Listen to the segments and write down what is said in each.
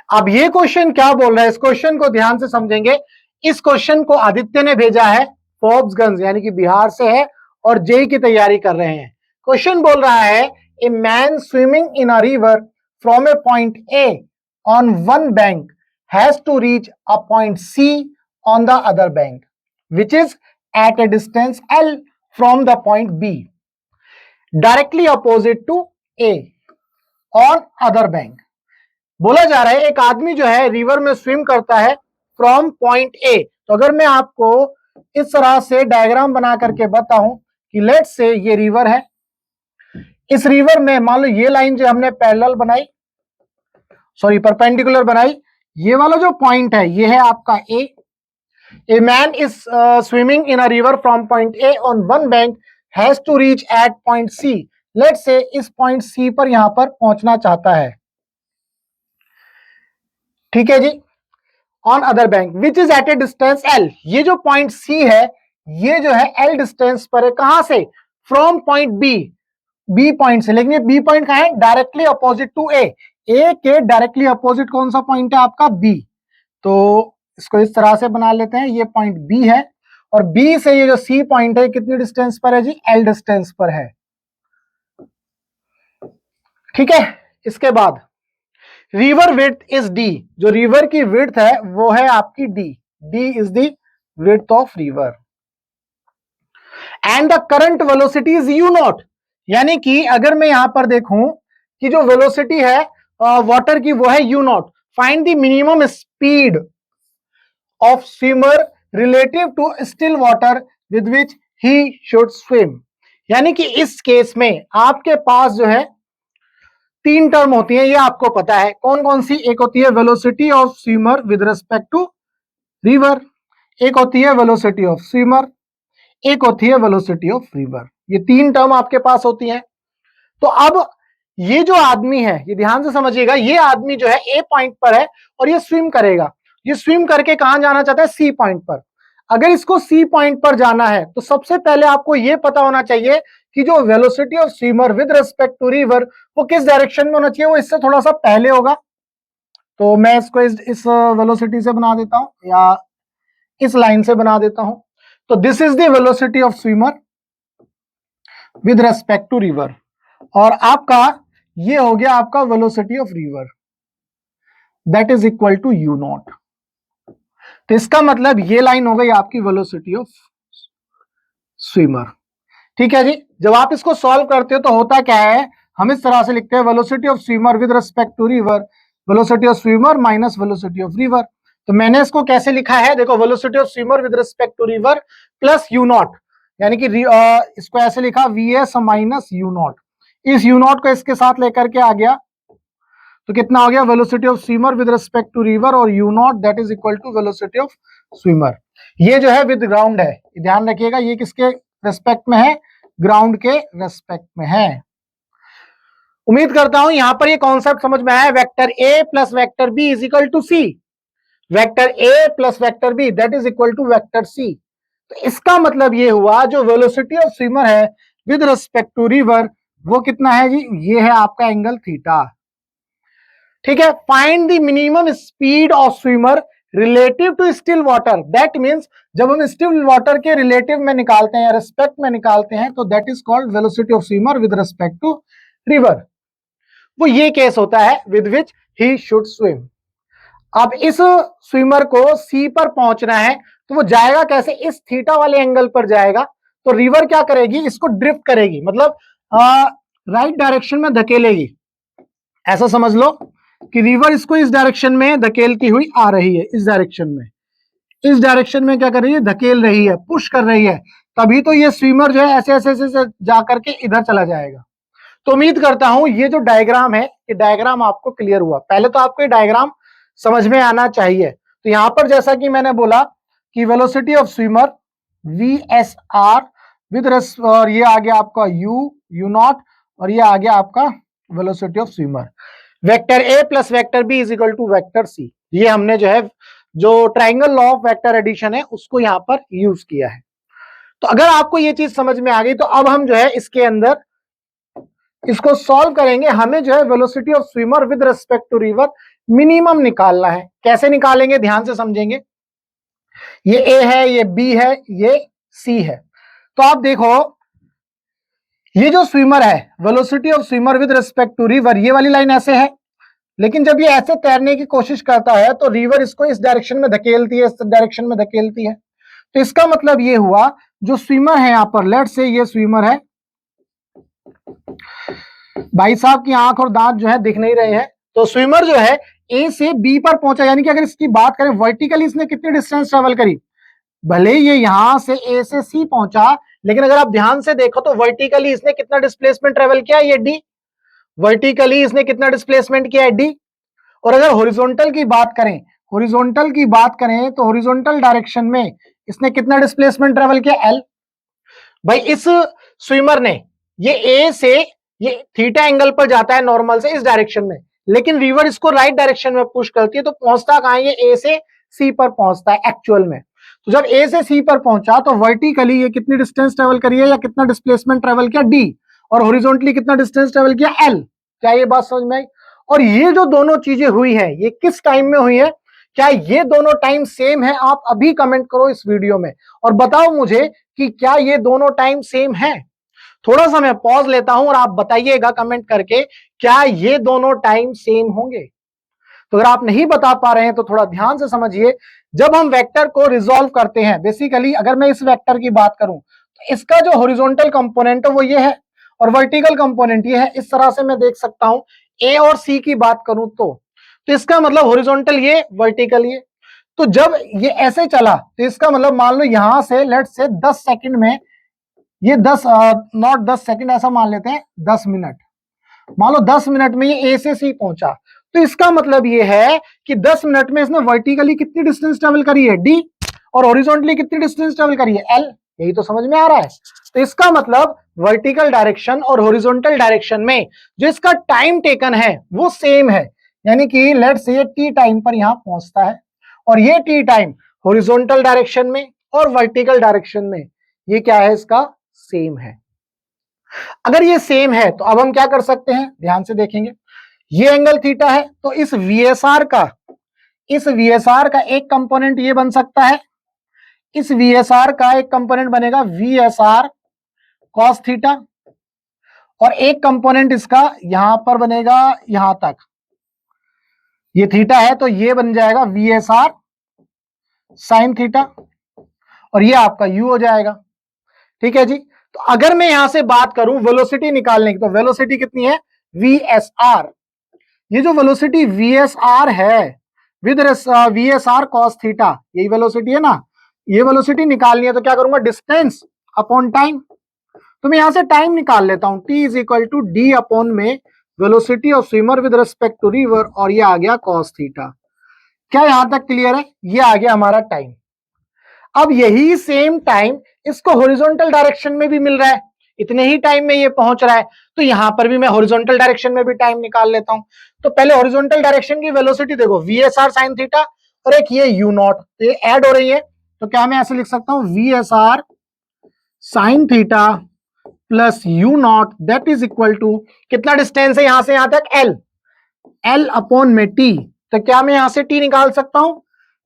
अब ये क्वेश्चन क्या बोल रहा है, इस क्वेश्चन को ध्यान से समझेंगे। इस क्वेश्चन को आदित्य ने भेजा है, फोर्ब्सगंज यानी कि बिहार से है और जेई की तैयारी कर रहे हैं। क्वेश्चन बोल रहा है a man swimming in a river from a point A on one bank has to reach a point C on the other bank which is at a distance L from the point B directly opposite to A on other bank. बोला जा रहा है एक आदमी जो है river में swim करता है फ्रॉम पॉइंट ए। तो अगर मैं आपको इस तरह से डायग्राम बना करके बताऊं कि लेट्स से ये रिवर है, इस रिवर में मान लो ये लाइन जो हमने पैरेलल बनाई, सॉरी परपेंडिकुलर बनाई, ये वाला जो पॉइंट है ये है आपका A. A man is swimming in a river from point A on one bank has to reach at point C. Let's say इस पॉइंट सी पर यहां पर पहुंचना चाहता है, ठीक है जी, on other bank which is at a distance L. ये जो पॉइंट सी है ये जो है एल डिस्टेंस पर है, कहां से, from point B, B point से। लेकिन ये बी पॉइंट कहां है, directly opposite to A. A के डायरेक्टली अपोजिट कौन सा पॉइंट है आपका, बी। तो इसको इस तरह से बना लेते हैं, ये पॉइंट बी है और बी से ये जो सी पॉइंट है कितनी डिस्टेंस पर है जी, एल डिस्टेंस पर है, ठीक है। इसके बाद रिवर विड्थ इज डी, जो रिवर की विड्थ है वो है आपकी D, D is the width of river and the current velocity is you naught. यानी कि अगर मैं यहां पर देखूं कि जो वेलोसिटी है वाटर की वो है u naught. Find the minimum speed of swimmer relative to still water with which he should swim. यानी कि इस केस में आपके पास जो है तीन टर्म होती है, ये आपको पता है कौन कौन सी। एक होती है velocity of swimmer with respect to river, एक होती है वेलोसिटी ऑफ स्विमर, एक होती है वेलोसिटी ऑफ रिवर। ये तीन टर्म आपके पास होती हैं। तो अब ये जो आदमी है, ये ध्यान से समझिएगा, ये आदमी जो है ए पॉइंट पर है और ये स्विम करेगा। ये स्विम करके कहां जाना चाहता है, सी पॉइंट पर। अगर इसको सी पॉइंट पर जाना है तो सबसे पहले आपको यह पता होना चाहिए कि जो velocity of swimmer with respect to river वो किस डायरेक्शन में होना चाहिए, वो इससे थोड़ा सा पहले होगा। तो मैं इसको इस वेलोसिटी से बना देता हूं या इस लाइन से बना देता हूं। तो this is the velocity of swimmer with respect to river और आपका ये हो गया आपका velocity of river, that is equal to you naught. तो इसका मतलब ये लाइन हो गई आपकी वेलोसिटी ऑफ स्विमर, ठीक है जी। जब आप इसको सॉल्व करते हो तो होता क्या है, हम इस तरह से लिखते हैं velocity of swimmer with respect to river, velocity of swimmer minus velocity of river. तो मैंने इसको कैसे लिखा है, देखो velocity of swimmer with respect to river plus you naught, यानी कि इसको ऐसे लिखा V S minus u naught. इस यू नॉट को इसके साथ लेकर के आ गया तो कितना हो गया, velocity of swimmer with respect to river और U naught that is equal to velocity of swimmer. ये जो है विद ग्राउंड है, ध्यान रखिएगा, ये किसके रेस्पेक्ट में है, ग्राउंड के रेस्पेक्ट में है। उम्मीद करता हूं यहां पर ये कॉन्सेप्ट समझ में आया। Vector A plus vector B is equal to C, vector A plus vector B that is equal to vector C. तो इसका मतलब ये हुआ जो वेलोसिटी ऑफ स्विमर है विद रिस्पेक्ट टू रिवर वो कितना है जी, ये है आपका एंगल थीटा, ठीक है। Find the minimum speed of swimmer relative to still water, that means जब हम स्टिल वाटर के रिलेटिव में निकालते हैं या रिस्पेक्ट में निकालते हैं तो that is called velocity of swimmer with respect to river. वो ये केस होता है with which he should swim. अब इस स्विमर को सी पर पहुंचना है तो वो जाएगा कैसे, इस थीटा वाले एंगल पर जाएगा। तो रिवर क्या करेगी, इसको ड्रिफ्ट करेगी, मतलब राइट डायरेक्शन में धकेलेगी। ऐसा समझ लो कि रिवर इसको इस डायरेक्शन में धकेलती हुई आ रही है, इस डायरेक्शन में, इस डायरेक्शन में क्या कर रही है, धकेल रही है, पुश कर रही है। तभी तो ये स्विमर जो है ऐसे ऐसे ऐसे जाकर के इधर चला जाएगा। तो उम्मीद करता हूं ये जो डायग्राम है ये डायग्राम आपको क्लियर हुआ। पहले तो आपको ये डायग्राम समझ में आना चाहिए। तो यहां पर जैसा कि मैंने बोला कि velocity of swimmer we S are with और ये आ गया आपका यू नॉट और ये आ गया आपका velocity of swimmer. Vector A plus vector B is equal to vector C. ये हमने जो है जो triangle law of vector addition है उसको यहां पर यूज किया है। तो अगर आपको ये चीज समझ में आ गई तो अब हम जो है इसके अंदर इसको सॉल्व करेंगे। हमें जो है velocity of swimmer with respect to river minimum निकालना है। कैसे निकालेंगे ध्यान से समझेंगे। ये ए है, ये बी है, ये सी है। तो आप देखो ये जो स्विमर है, velocity of swimmer with respect to river, ये वाली लाइन ऐसे है, लेकिन जब ये ऐसे तैरने की कोशिश करता है तो रिवर इसको इस डायरेक्शन में धकेलती है, इस डायरेक्शन में धकेलती है। तो इसका मतलब ये हुआ जो स्विमर है यहां पर, लेट से ये स्विमर है, भाई साहब की आंख और दांत जो है दिख नहीं रहे हैं, तो स्विमर जो है ए से बी पर पहुंचा, यानी कि अगर इसकी बात करें वर्टिकली इसने कितनी डिस्टेंस ट्रेवल करी, भले ये यहां से ए से सी पहुंचा, लेकिन अगर आप ध्यान से देखो तो वर्टिकली इसने कितना डिस्प्लेसमेंट ट्रेवल किया, ये डी, वर्टिकली इसने कितना डिस्प्लेसमेंट किया है, डी। और अगर हॉरिजॉन्टल की बात करें, हॉरिजॉन्टल की बात करें तो हॉरिजॉन्टल डायरेक्शन में इसने कितना डिस्प्लेसमेंट ट्रेवल किया, एल। भाई इस स्विमर ने ये ए से ये थीटा एंगल पर जाता है नॉर्मल से इस डायरेक्शन में, लेकिन रिवर इसको राइट डायरेक्शन में पुश करती है, तो पहुंचता कहां है, ये ए से सी पर पहुंचता है एक्चुअल में। तो जब ए से सी पर पहुंचा तो वर्टिकली ये कितनी डिस्टेंस ट्रेवल करी है या कितना डिस्प्लेसमेंट ट्रेवल किया, डी, और हॉरिजॉन्टली कितना डिस्टेंस ट्रेवल किया, एल। क्या ये बात समझ में आई? और ये जो दोनों चीजें हुई है ये किस टाइम में हुई है, क्या ये दोनों टाइम सेम है? आप अभी कमेंट करो इस वीडियो में और बताओ मुझे कि क्या ये दोनों टाइम सेम है। थोड़ा सा मैं पॉज लेता हूं और आप बताइएगा कमेंट करके, क्या ये दोनों टाइम सेम होंगे? तो अगर आप नहीं बता पा रहे हैं तो थोड़ा ध्यान से समझिए। जब हम वेक्टर को रिजॉल्व करते हैं, बेसिकली अगर मैं इस वेक्टर की बात करूं तो इसका जो हॉरिजॉन्टल कंपोनेंट है वो ये है और वर्टिकल कंपोनेंट ये है। इस तरह से मैं देख सकता हूं। ए और सी की बात करूं तो इसका मतलब हॉरिजॉन्टल ये, वर्टिकल ये। तो जब ये ऐसे चला तो इसका मतलब मान लो यहां से लेट से 10 सेकंड में ये 10 नॉट 10 सेकंड, ऐसा मान लेते हैं 10 मिनट, मान लो 10 मिनट में ये ए से सी पहुंचा, तो इसका मतलब ये है कि 10 मिनट में इसने वर्टिकली कितनी डिस्टेंस ट्रेवल करी है, डी, और हॉरिजॉन्टली कितनी डिस्टेंस ट्रेवल करी है, एल। यही तो समझ में आ रहा है। तो इसका मतलब वर्टिकल डायरेक्शन और हॉरिजॉन्टल डायरेक्शन में जो इसका टाइम टेकन है वो सेम है, यानी कि लेट्स से ये टी टाइम पर यहां पहुंचता है और ये टी टाइम हॉरिजॉन्टल डायरेक्शन में और वर्टिकल डायरेक्शन में ये क्या है, इसका सेम है। अगर ये सेम है तो अब हम क्या कर सकते हैं, ध्यान से देखेंगे। ये एंगल थीटा है तो इस वीएसआर का एक कंपोनेंट ये बन सकता है, इस वीएसआर का एक कंपोनेंट बनेगा वीएसआर कॉस थीटा, और एक कंपोनेंट इसका यहां पर बनेगा, यहां तक ये थीटा है तो ये बन जाएगा वीएसआर साइन थीटा, और ये आपका यू हो जाएगा। ठीक है जी। तो अगर मैं यहां से बात करूं वेलोसिटी निकालने की, तो वेलोसिटी कितनी है, वीएसआर। ये जो वेलोसिटी वीएसआर है विद वीएसआर कॉस थीटा, यही वेलोसिटी है ना, ये वेलोसिटी निकालनी है तो क्या करूंगा, डिस्टेंस अपॉन टाइम। तो मैं यहां से टाइम निकाल लेता हूं, T is equal to D upon में velocity of swimmer with respect to river, और ये आ गया कॉस थीटा। क्या यहां तक क्लियर है? ये आ गया हमारा टाइम। अब यही सेम टाइम इसको हॉरिजॉन्टल डायरेक्शन में भी मिल रहा है, इतने ही टाइम में ये पहुंच रहा है, तो यहां पर भी मैं हॉरिजॉन्टल डायरेक्शन में भी टाइम निकाल लेता हूं। तो पहले हॉरिजॉन्टल डायरेक्शन की वेलोसिटी देखो, वीएसआर साइन थीटा और एक ये यू नॉट, तो ये ऐड हो रही है, तो क्या मैं ऐसे लिख सकता हूं, VSR sine theta plus you naught that is equal to, कितना डिस्टेंस है यहां से यहां तक, एल, एल अपॉन में टी। तो क्या मैं यहां से टी निकाल सकता हूं,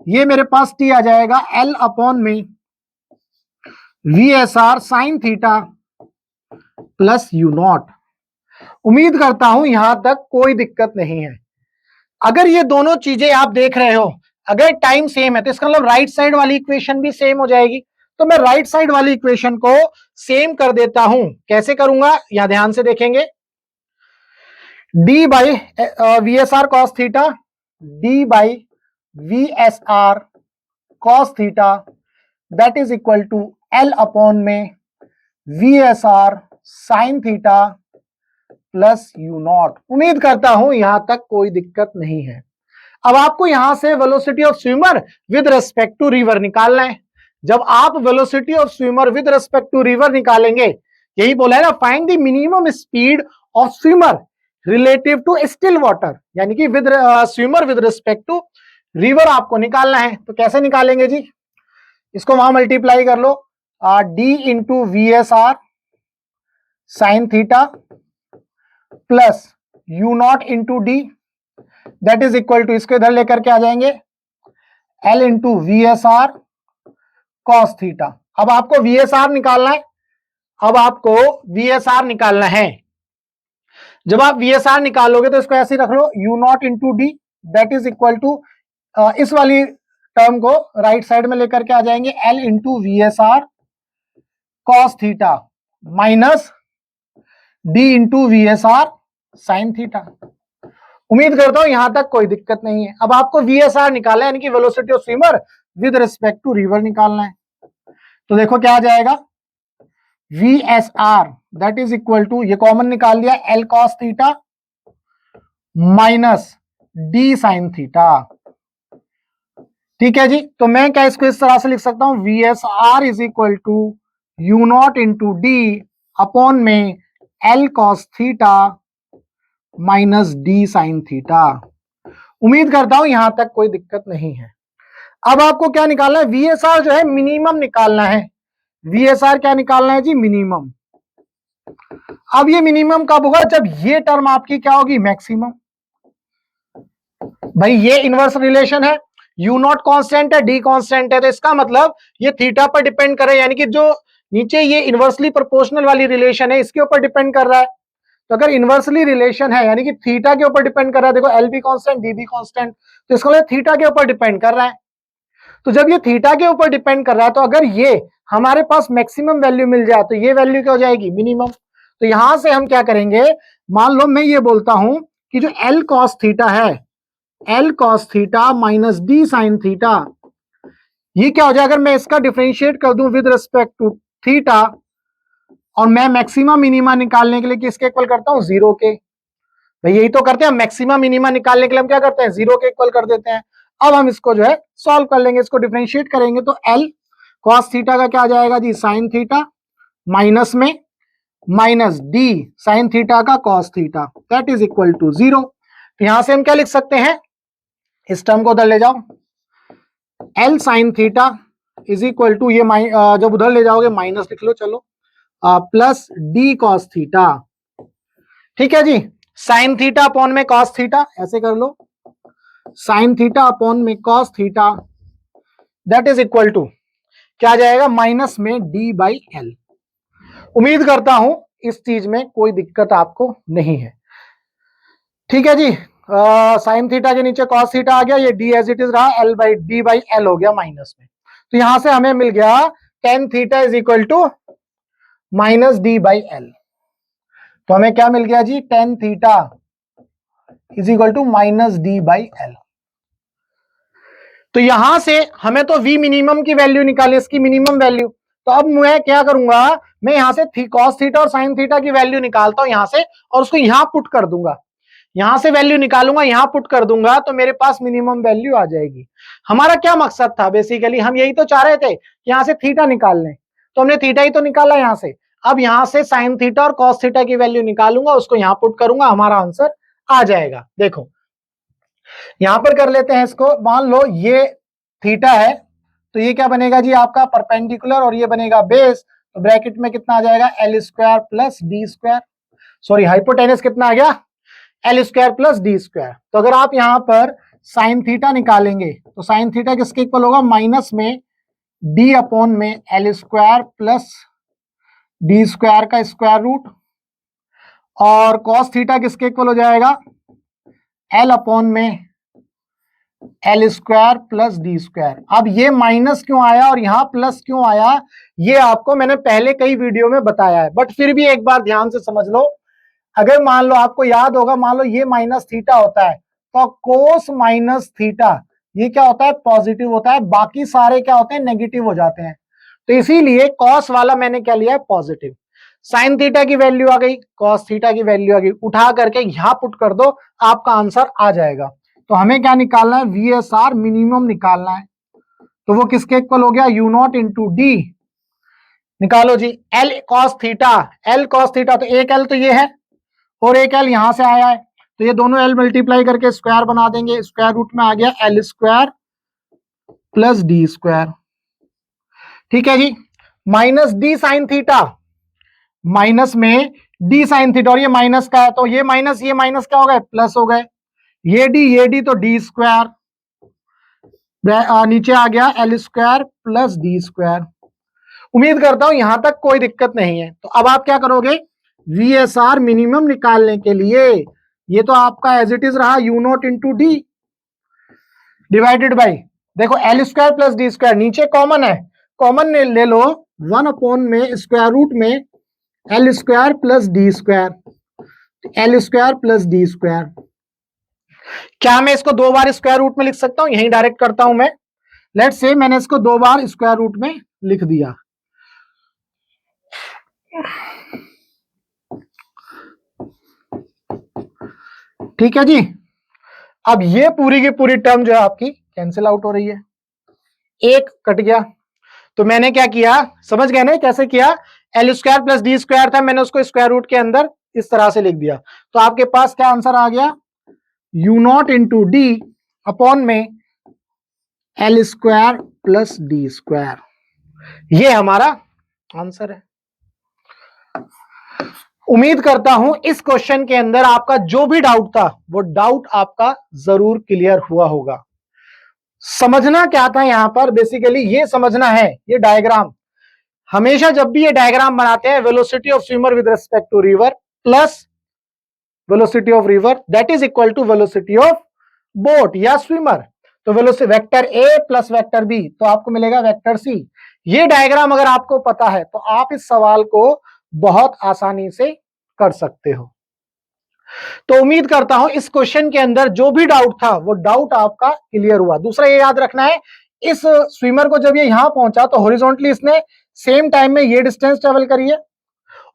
ये मेरे पास टी आ जाएगा एल अपॉन में VSR sine theta plus you naught. उम्मीद करता हूं यहां तक कोई दिक्कत नहीं है। अगर ये दोनों चीजें आप देख रहे हो, अगर टाइम सेम है तो इसका मतलब राइट साइड वाली इक्वेशन भी सेम हो जाएगी। तो मैं राइट साइड वाली इक्वेशन को सेम कर देता हूं। कैसे करूंगा, यहां ध्यान से देखेंगे। D by V S R cos theta, D by V S R cos theta that is equal to L upon में V S R sine theta plus you naught. उम्मीद करता हूं यहां तक कोई दिक्कत नहीं है। अब आपको यहां से velocity of swimmer with respect to river निकालना है। जब आप velocity of swimmer with respect to river निकालेंगे, यही बोला है ना, find the minimum speed of swimmer relative to still water, यानी कि with swimmer with respect to river आपको निकालना है। तो कैसे निकालेंगे जी, इसको वहां मल्टीप्लाई कर लो, D into V S R sine theta plus you naught into D that is equal to, इसको इधर लेकर के आ जाएंगे, L into V S R cos theta. अब आपको वी एस आर निकालना है, अब आपको वी एस आर निकालना है। जब आप वी एस आर निकालोगे तो इसको ऐसे रख लो, U naught into D, that is equal to, इस वाली टर्म को राइट साइड में लेकर के आ जाएंगे, L into V S R cos theta minus D into V S R sine theta. उम्मीद करता हूं यहां तक कोई दिक्कत नहीं है। अब आपको वी एस आर निकालना है, यानी कि velocity of swimmer with respect to river निकालना है। तो देखो क्या आ जाएगा, V S R that is equal to, ये कॉमन निकाल लिया, L cos theta minus D sine theta. ठीक है जी, तो मैं क्या इसको इस तरह से लिख सकता हूं, V S R is equal to you naught into D upon में L cos theta minus D sine theta. उम्मीद करता हूं यहां तक कोई दिक्कत नहीं है। अब आपको क्या निकालना है, वी एस आर जो है मिनिमम निकालना है। वी एस आर क्या निकालना है जी, मिनिमम। अब ये मिनिमम कब होगा, जब ये टर्म आपकी क्या होगी, मैक्सिमम। भाई ये इनवर्स रिलेशन है, यू नॉट कांस्टेंट है, डी कांस्टेंट है, तो इसका मतलब ये थीटा पर डिपेंड करे, यानी कि जो नीचे ये इनवर्सली प्रोपोर्शनल वाली रिलेशन है इसके ऊपर डिपेंड कर रहा है। तो अगर इनवर्सली रिलेशन है यानी कि थीटा के ऊपर डिपेंड कर रहा है, देखो L be constant D be constant, तो इसका मतलब थीटा के ऊपर डिपेंड कर रहा है। तो जब ये थीटा के ऊपर डिपेंड कर रहा है, तो अगर ये हमारे पास मैक्सिमम वैल्यू मिल जाए तो ये वैल्यू क्या हो जाएगी, मिनिमम। तो यहां से हम क्या करेंगे, मान लो मैं ये बोलता हूं कि जो एल कॉस थीटा है, L cos theta minus D sine theta, ये क्या हो जाए, अगर मैं इसका डिफरेंशिएट कर दूं विद रिस्पेक्ट टू थीटा, और मैं मैक्सिमम मिनिमा निकालने के लिए किसके इक्वल करता हूं, जीरो के। भाई यही तो करते हैं, मैक्सिमम मिनिमा निकालने के लिए हम क्या करते हैं, जीरो के इक्वल कर देते हैं। अब हम इसको जो है सॉल्व कर लेंगे, इसको डिफरेंशिएट करेंगे, तो एल कॉस थीटा का क्या आ जाएगा जी, साइन थीटा माइनस में माइनस डी साइन थीटा का cos theta, that is equal to zero. तो यहां से हम क्या लिख सकते हैं, इस टर्म को उधर ले जाओ, L sine theta is equal to, ये जब उधर ले जाओगे माइनस लिख लो, चलो प्लस डी कॉस थीटा। ठीक है जी, साइन थीटा अपॉन में कॉस थीटा, ऐसे कर लो, साइन थीटा अपॉन में cos theta, that is equal to क्या आ जाएगा, माइनस में डी बाई एल। उम्मीद करता हूं इस चीज में कोई दिक्कत आपको नहीं है। ठीक है जी, साइन थीटा के नीचे कॉस थीटा आ गया, ये डी एज इट इज रहा, L by D by L हो गया माइनस में। तो यहां से हमें मिल गया tan theta is equal to minus D by L. तो हमें क्या मिल गया जी, tan theta is equal to minus D by L. तो यहां से हमें तो वी मिनिमम की वैल्यू निकाली, इसकी मिनिमम वैल्यू। तो अब मैं क्या करूंगा, मैं यहां से कॉस थीटा और साइन थीटा की वैल्यू निकालता हूं यहां से, और उसको यहां पुट कर दूंगा, यहां से वैल्यू निकालूंगा, यहां पुट कर दूंगा, तो मेरे पास मिनिमम वैल्यू आ जाएगी। हमारा क्या मकसद था, बेसिकली हम यही तो चाह रहे थे, यहां से थीटा निकाल लें, तो हमने थीटा ही तो निकाला यहां से। अब यहां से साइन थीटा और कॉस थीटा की वैल्यू निकालूंगा, उसको यहां पुट करूंगा, हमारा आंसर आ जाएगा। देखो यहां पर कर लेते हैं इसको, मान लो ये थीटा है, तो ये क्या बनेगा जी आपका परपेंडिकुलर, और ये बनेगा बेस, तो ब्रैकेट में कितना आ जाएगा, L square plus D square, sorry hypotenuse कितना आ गया, L square plus D square. तो अगर आप यहां पर साइन थीटा निकालेंगे तो साइन थीटा किसके इक्वल होगा, माइनस में डी अपॉन में L square plus D square का स्क्वायर रूट, और कॉस थीटा किसके इक्वल हो जाएगा, एल अपॉन में L square plus D square. अब ये माइनस क्यों आया और यहां प्लस क्यों आया, ये आपको मैंने पहले कई वीडियो में बताया है, बट फिर भी एक बार ध्यान से समझ लो। अगर मान लो आपको याद होगा, मान लो ये माइनस थीटा होता है, तो कोस माइनस थीटा ये क्या होता है, पॉजिटिव होता है, बाकी सारे क्या होते हैं, नेगेटिव हो जाते हैं। तो इसीलिए कॉस वाला मैंने क्या लिया है, पॉजिटिव। साइन थीटा की वैल्यू आ गई, कॉस थीटा की वैल्यू आ गई, उठा करके यहां पुट कर दो, आपका आंसर आ जाएगा। तो हमें क्या निकालना है, वी एस आर मिनिमम निकालना है, तो वो किसके इक्वल हो गया, यू नॉट इंटू डी, निकालो जी, L cos theta, L cos theta, तो एक एल तो ये है और एक एल यहां से आया है, तो ये दोनों एल मल्टीप्लाई करके स्क्वायर बना देंगे, स्क्वायर रूट में आ गया L square plus D square. ठीक है जी, minus D sine theta, minus में डी साइन थीटा, और ये माइनस का है, तो ये माइनस क्या हो गए, प्लस हो गए, ये डी तो डी स्क्वायर, नीचे आ गया L square plus D square. उम्मीद करता हूं यहां तक कोई दिक्कत नहीं है। तो अब आप क्या करोगे, वीएसआर मिनिमम निकालने के लिए ये तो आपका एज इट इज रहा U naught into D divided by, देखो L square plus D square, नीचे कॉमन है, कॉमन ले लो, 1 में स्क्वायर रूट में L square plus D square, L square plus D square. क्या मैं इसको 2 बार स्क्वायर रूट में लिख सकता हूं, यही डायरेक्ट करता हूं मैं। लेट्स से मैंने इसको 2 बार स्क्वायर रूट में लिख दिया, ठीक है जी। अब ये पूरी की पूरी टर्म जो है आपकी कैंसिल आउट हो रही है, एक कट गया। तो मैंने क्या किया, समझ गए ना कैसे किया, L square plus D square था, मैंने उसको स्क्वायर रूट के अंदर इस तरह से लिख दिया। तो आपके पास क्या आंसर आ गया, U naught into D upon में L square plus D square, ये हमारा आंसर है। उम्मीद करता हूं इस क्वेश्चन के अंदर आपका जो भी डाउट था वो डाउट आपका जरूर क्लियर हुआ होगा। समझना क्या था यहां पर, बेसिकली ये समझना है, ये डायग्राम हमेशा जब भी ये डायग्राम बनाते हैं, velocity of swimmer with respect to river plus velocity of river that is equal to velocity of boat या स्विमर। तो velocity vector A plus vector B, तो आपको मिलेगा वेक्टर सी। ये डायग्राम अगर आपको पता है तो आप इस सवाल को बहुत आसानी से कर सकते हो। तो उम्मीद करता हूं इस क्वेश्चन के अंदर जो भी डाउट था वो डाउट आपका क्लियर हुआ। दूसरा ये याद रखना है, इस स्विमर को जब ये यहां पहुंचा तो हॉरिजॉन्टली इसने सेम टाइम में ये डिस्टेंस ट्रेवल करी है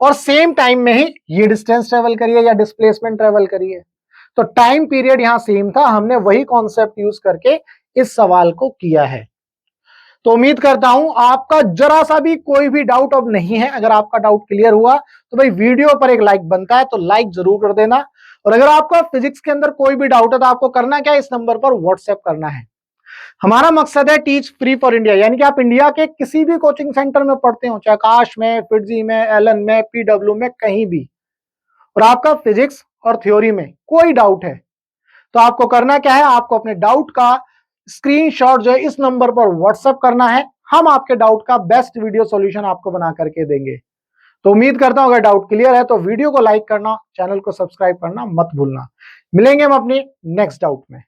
और सेम टाइम में ही ये डिस्टेंस ट्रेवल करी है या डिस्प्लेसमेंट ट्रेवल करी है। तो टाइम पीरियड यहां सेम था, हमने वही कॉन्सेप्ट यूज करके इस सवाल को किया है। तो उम्मीद करता हूं आपका जरा सा भी कोई भी डाउट अब नहीं है। अगर आपका डाउट क्लियर हुआ तो भाई वीडियो पर एक लाइक बनता है, तो लाइक जरूर कर देना। और अगर आपका फिजिक्स के अंदर कोई भी डाउट है तो आपको करना क्या है, इस नंबर पर व्हाट्सएप करना है। हमारा मकसद है टीच फ्री फॉर इंडिया, यानी कि आप इंडिया के किसी भी कोचिंग सेंटर में पढ़ते हो, चाहे आकाश में, फिटजी में, एलन में, पीडब्ल्यू में, कहीं भी, और आपका फिजिक्स और थ्योरी में कोई डाउट है तो आपको करना क्या है, आपको अपने डाउट का स्क्रीनशॉट जो है इस नंबर पर व्हाट्सएप करना है। हम आपके डाउट का बेस्ट वीडियो सॉल्यूशन आपको बना करके देंगे। तो उम्मीद करता हूं अगर डाउट क्लियर है तो वीडियो को लाइक करना, चैनल को सब्सक्राइब करना मत भूलना। मिलेंगे हम अपने नेक्स्ट डाउट में।